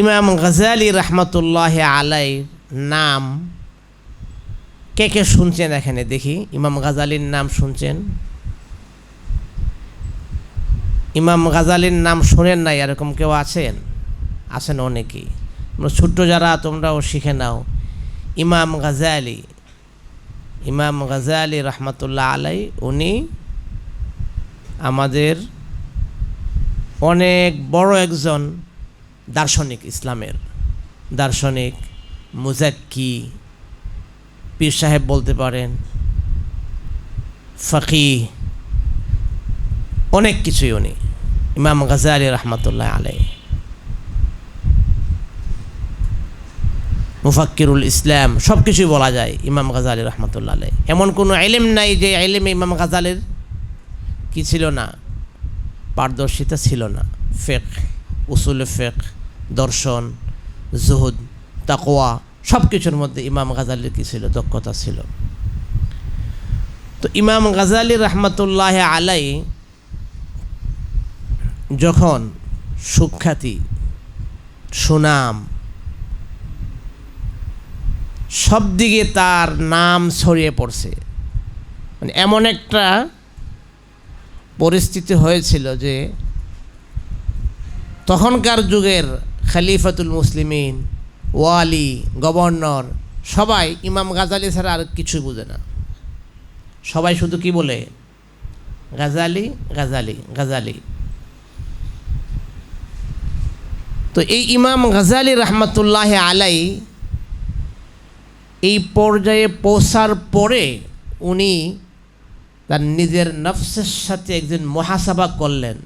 ইমাম গাজালি রহমতুল্লাহ আলাইহির নাম কে কে শুনছেন এখানে দেখি? ইমাম গাজালির নাম শুনছেন? ইমাম গাজালির নাম শোনেন নাই এরকম কেউ আছেন? আছেন অনেকেই। ছোট্ট যারা তোমরাও শিখে নাও। ইমাম গাজালি রহমতুল্লাহ আলাই উনি আমাদের অনেক বড় একজন দার্শনিক, ইসলামের দার্শনিক, মুজাক্কি, পীর সাহেব বলতে পারেন, ফকিহ, অনেক কিছুই উনি ইমাম গাজালি রহমতুল্লাহ আলাই। মুফাক্কিরুল ইসলাম সব কিছুই বলা যায় ইমাম গাজালি রহমতুল্লাহ আলাই। এমন কোনো ইলম নাই যে ইলমে ইমাম গাজালির কি ছিল না, পারদর্শিতা ছিল না। ফিকহ, উসুলে ফিকহ, দর্শন, জুহুদ, তাকওয়া সব কিছুর মধ্যে ইমাম গাজালির কি ছিল? দক্ষতা ছিল। তো ইমাম গাজালি রহমতুল্লাহ আলাই যখন সুখ্যাতি, সুনাম, সব দিকে তার নাম ছড়িয়ে পড়ছে, মানে এমন একটা পরিস্থিতি হয়েছিল যে তখনকার যুগের খলিফাতুল মুসলিমিন, ওয়ালি, গভর্নর সবাই ইমাম গাজালি ছাড়া আর কিছু বুঝে না। সবাই শুধু কি বলে? গাজালি, গাজালি, গাজালি। তো এই ইমাম গাজালি রহমতুল্লাহ আলাই এই পর্যায়ে পৌঁছার পরে উনি তার নিজের নফসের সাথে একদিন মুহাসাবা করলেন।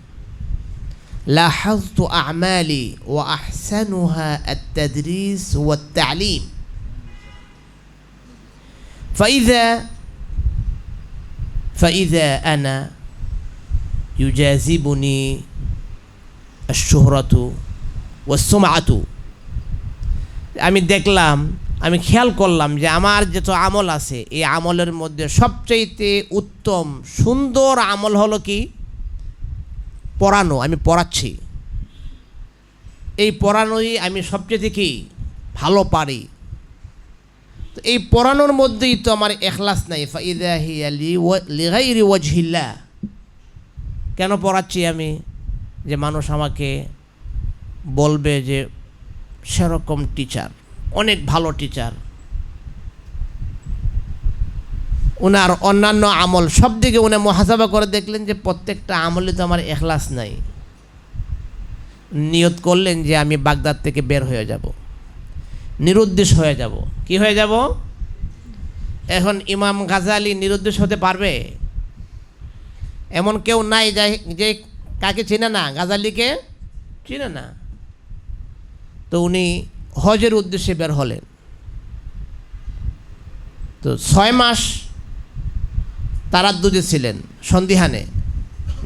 লাহাযতু আমালি ওয়া আহসানুহা আত-তাদরিস ওয়া আত-তা'লিম ফাইযা আনা ইউজাজিবুনি আশ-শুহরাতু ওয়াস-সুমআতু। আমি দেখলাম, আমি খেয়াল করলাম যে আমার যত আমল আছে এই আমলের মধ্যে সবচাইতে উত্তম সুন্দর আমল হলো কি? পড়ানো। আমি পড়াচ্ছি, এই পড়ানোই আমি সবচেয়ে কি ভালো পারি। তো এই পড়ানোর মধ্যেই তো আমার ইখলাস নাই। ফাইযা হিয়া লিগাইরি ওয়াজহিল্লাহ। কেন পড়াচ্ছি আমি? যে মানুষ আমাকে বলবে যে সেরকম টিচার, অনেক ভালো টিচার। ওনার অন্যান্য আমল সব দিকে উনি মুহাসাবা করে দেখলেন যে প্রত্যেকটা আমলে তো আমার ইখলাস নাই। নিয়ত করলেন যে আমি বাগদাদ থেকে বের হয়ে যাব, নিরুদ্দেশ হয়ে যাব। কি হয়ে যাব? এখন ইমাম গাজালি নিরুদ্দেশ হতে পারবে? এমন কেউ নাই যে কাকে চিনে না, গাজালিকে চিনে না। তো উনি হজের উদ্দেশ্যে বের হলেন। তো 6 মাস তারাদ্দুদে ছিলেন, সন্দিহানে,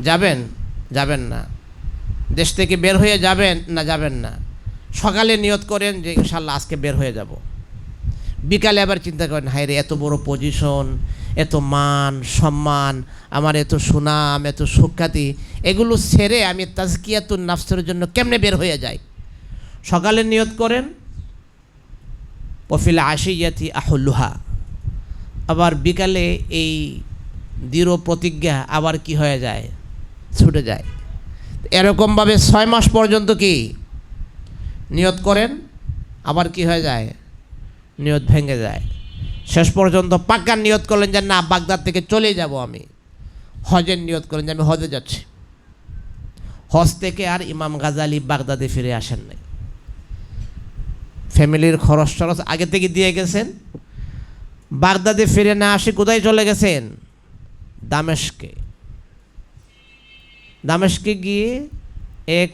যাবেন যাবেন না, দেশ থেকে বের হয়ে যাবেন না যাবেন না। সকালে নিয়ত করেন যে ইনশাল্লাহ আজকে বের হয়ে যাব। বিকালে আবার চিন্তা করেন, হায় রে, এত বড় পজিশন, এত মান সম্মান, আমার এত সুনাম, এত সুখ্যাতি, এগুলো ছেড়ে আমি তাজকিয়াতুন নাফসের জন্য কেমনে বের হয়ে যাই। সকালে নিয়ত করেন, ওয়াফিল আশিয়াতি আহুল্লুহা। আবার বিকালে এই দৃঢ় প্রতিজ্ঞা আবার কি হয়ে যায়? ছুটে যায়। এরকমভাবে 6 মাস পর্যন্ত কি নিয়ত করেন, আবার কি হয়ে যায়? নিয়ত ভেঙে যায়। শেষ পর্যন্ত পাক্কা নিয়ত করলেন যে না, বাগদাদ থেকে চলে যাব আমি। হজের নিয়ত করেন যে আমি হজে যাচ্ছি। হজ থেকে আর ইমাম গাজালি বাগদাদে ফিরে আসেন নাই। ফ্যামিলির খরচ টরচ আগে থেকে দিয়ে গেছেন। বাগদাদে ফিরে না আসে কোথায় চলে গেছেন? দামেস্কে। দামেস্কে গিয়ে এক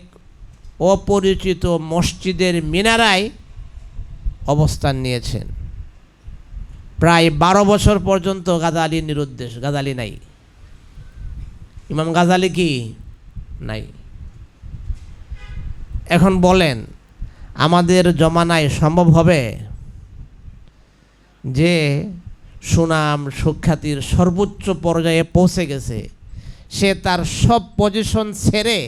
অপরিচিত মসজিদের মিনারায় অবস্থান নিয়েছেন। প্রায় 12 বছর পর্যন্ত গাজালি নিরুদ্দেশ, গাজালি নাই। ইমাম গাজালি কি নাই। এখন বলেন, আমাদের জমানায় সম্ভব হবে যে সুনাম সুখ্যাতির সর্বোচ্চ পর্যায়ে পৌঁছে গেছে, সে তার সব পজিশন ছেড়ে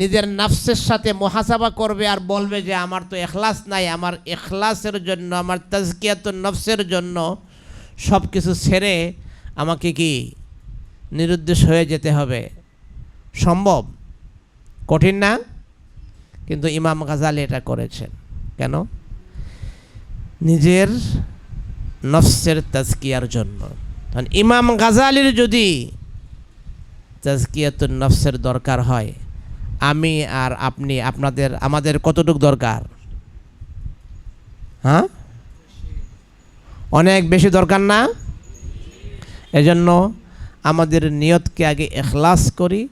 নিজের নফসের সাথে মুহাসাবা করবে আর বলবে যে আমার তো ইখলাস নাই, আমার ইখলাসের জন্য, আমার তাজকিয়াতুন নফসের জন্য সব কিছু ছেড়ে আমাকে কি নিরুদ্দেশ হয়ে যেতে হবে। সম্ভব? কঠিন না? কিন্তু ইমাম গাজালি এটা করেছেন। কেন? নিজের নফসের তাজকিয়ার জন্য। কারণ ইমাম গাজালির যদি তাজকিয়াতুন নফসের দরকার হয়, আমি আর আপনি আমাদের কতটুকু দরকার? হ্যাঁ, অনেক বেশি দরকার না? এজন্য আমাদের নিয়তকে আগে ইখলাস করি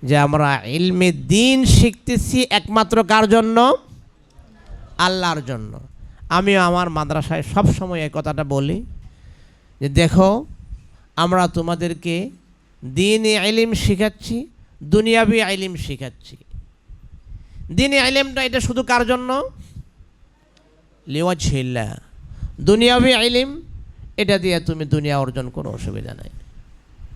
যে আমরা ইলমে দ্বীন শিখতেছি একমাত্র কার জন্য? আল্লাহর জন্য। আমিও আমার মাদ্রাসায় সব সময় এই কথাটা বলি যে দেখো, আমরা তোমাদেরকে দ্বীনি ইলম শিখাচ্ছি, দুনিয়াবি ইলম শিখাচ্ছি। দ্বীনি ইলমটা এটা শুধু কার জন্য? লিওয়াজহিল্লাহ। দুনিয়াবি ইলম এটা দিয়ে তুমি দুনিয়া অর্জন, কোনো অসুবিধা নাই।